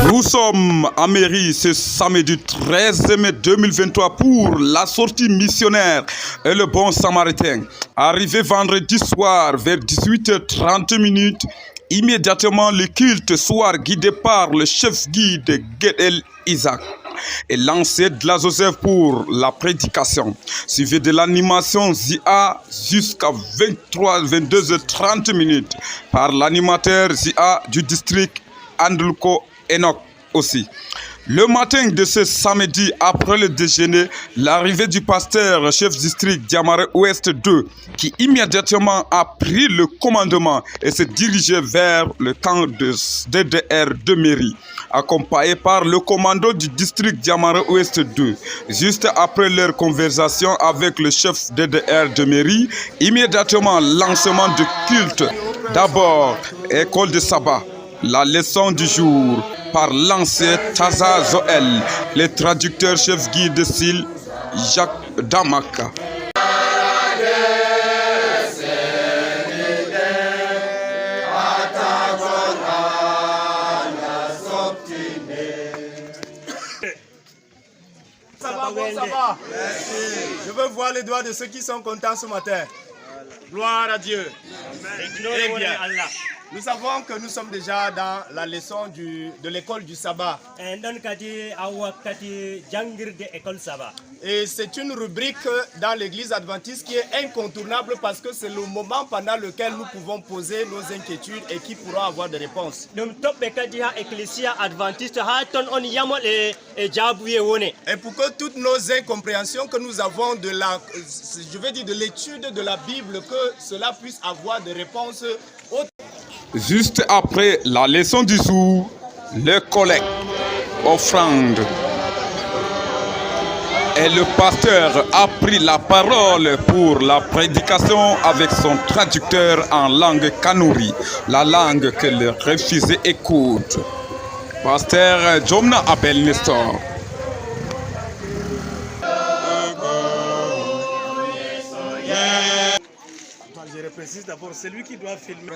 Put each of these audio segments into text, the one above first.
Nous sommes à Mairie ce samedi 13 mai 2023 pour la sortie missionnaire et le bon samaritain. Arrivé vendredi soir vers 18h30, immédiatement le culte soit guidé par le chef guide Guedel Isaac et lancé de la Joseph pour la prédication, suivi de l'animation ZIA jusqu'à 22h30 par l'animateur ZIA du district Andulko Enoch aussi. Le matin de ce samedi, après le déjeuner, l'arrivée du pasteur chef district Diamare Ouest 2, qui immédiatement a pris le commandement et s'est dirigé vers le camp de DDR de mairie, accompagné par le commando du district Diamare Ouest 2. Juste après leur conversation avec le chef DDR de mairie, immédiatement lancement du culte. D'abord, école de sabbat. La leçon du jour par l'ancien Taza Zoel, le traducteur chef guide de Sil, Jacques Damaka. Ça va, bon, ça va. Je veux voir les doigts de ceux qui sont contents ce matin. Gloire à Dieu. Eh bien, nous savons que nous sommes déjà dans la leçon de l'école du sabbat. Et c'est une rubrique dans l'église adventiste qui est incontournable parce que c'est le moment pendant lequel nous pouvons poser nos inquiétudes et qui pourra avoir des réponses. Et pour que toutes nos incompréhensions que nous avons de l'étude de la Bible, que cela puisse avoir des réponses. Juste après la leçon du jour, le collecte, offrande. Et le pasteur a pris la parole pour la prédication avec son traducteur en langue kanuri, la langue que le refusé écoute. Pasteur Jomna Abel Nestor. Je précise d'abord, c'est lui qui doit filmer.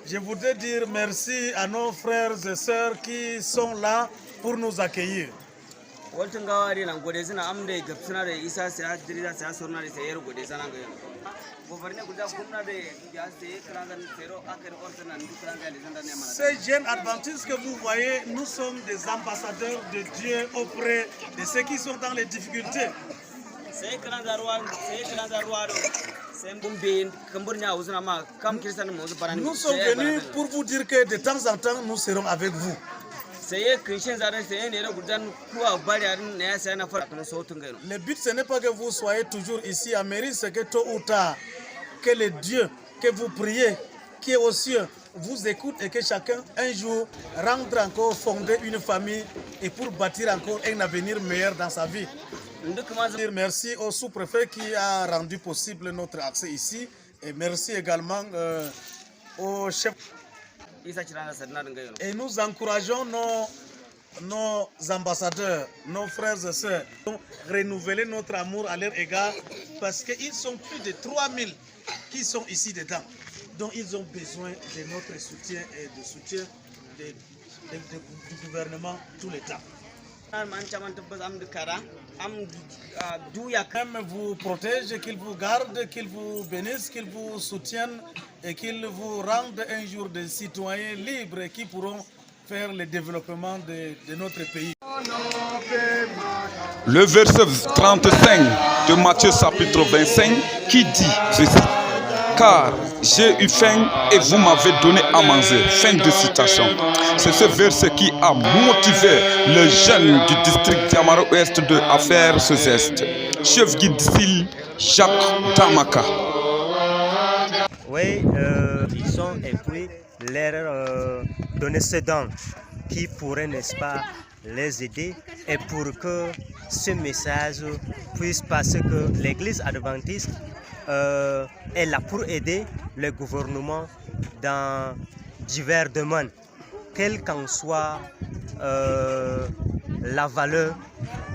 Je voudrais dire merci à nos frères et sœurs qui sont là pour nous accueillir. Ces jeunes adventistes que vous voyez, nous sommes des ambassadeurs de Dieu auprès de ceux qui sont dans les difficultés. Nous sommes venus pour vous dire que de temps en temps, nous serons avec vous. Le but, ce n'est pas que vous soyez toujours ici à Mairie, c'est que tôt ou tard, que le Dieu que vous priez, qui est aux cieux, vous écoute et que chacun, un jour, rentre encore fonder une famille et pour bâtir encore un avenir meilleur dans sa vie. Merci au sous-préfet qui a rendu possible notre accès ici et merci également au chef. Et nous encourageons nos ambassadeurs, nos frères et sœurs, à renouveler notre amour à leur égard parce qu'ils sont plus de 3000 qui sont ici dedans. Donc ils ont besoin de notre soutien et du soutien du gouvernement tout le temps. Même vous protège, qu'il vous garde, qu'il vous bénisse, qu'il vous soutienne et qu'il vous rende un jour des citoyens libres qui pourront faire le développement de notre pays. Le verset 35 de Matthieu chapitre 25 qui dit ceci: car j'ai eu faim et vous m'avez donné à manger. Fin de citation. C'est ce verset qui a motivé le jeune du district Diamare Ouest 2 à faire ce geste. Chef guide Sil, Jacques Damaka. Oui, ils ont appris leur donner ce don qui pourrait, n'est-ce pas, les aider et pour que ce message puisse passer, que l'église adventiste est là pour aider le gouvernement dans divers domaines, quelle qu'en soit la valeur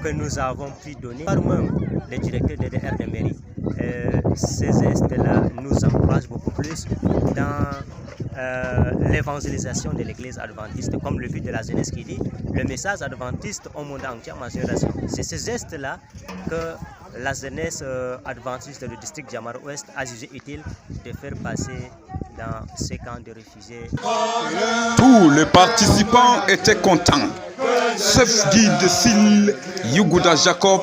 que nous avons pu donner par même les directeurs de DR de mairie. Ces gestes-là nous encouragent beaucoup plus dans l'évangélisation de l'église adventiste, comme le but de la jeunesse qui dit le message adventiste au monde entier en ma génération. C'est ces gestes-là que la jeunesse adventiste du district Djamara Ouest a jugé utile de faire passer dans ces camps de réfugiés. Tous les participants étaient contents. Chef guide Sil Yugouda Jacob,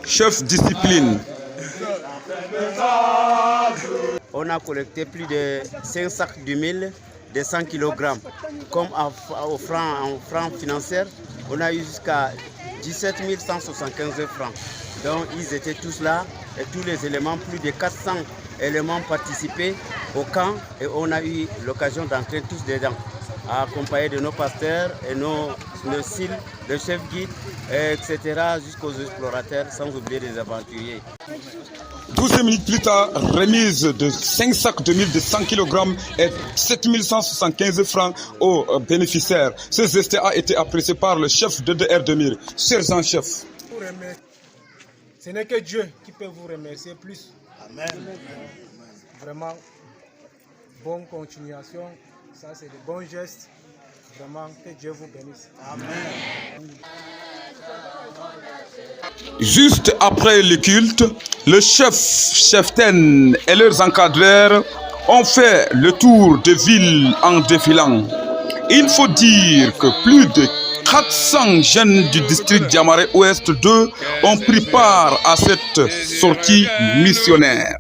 chef discipline. On a collecté plus de 5 sacs de mil de 100 kg. Comme en francs financiers, on a eu jusqu'à 17 175 francs. Donc ils étaient tous là et tous les éléments, plus de 400 éléments participaient au camp et on a eu l'occasion d'entrer tous dedans, accompagnés de nos pasteurs et nos cils, le chef guide, etc. jusqu'aux explorateurs, sans oublier les aventuriers. 12 minutes plus tard, remise de 5 sacs de mil de 100 kg et 7175 francs aux bénéficiaires. Ce geste a été apprécié par le chef de DR 2000, sergent chef. Ce n'est que Dieu qui peut vous remercier plus. Amen. Vraiment, bonne continuation. Ça, c'est de bons gestes. Vraiment, que Dieu vous bénisse. Amen. Juste après le culte, le cheftain et leurs encadreurs ont fait le tour de ville en défilant. Il faut dire que plus de 400 jeunes du district Djamara Ouest 2 ont pris part à cette sortie missionnaire.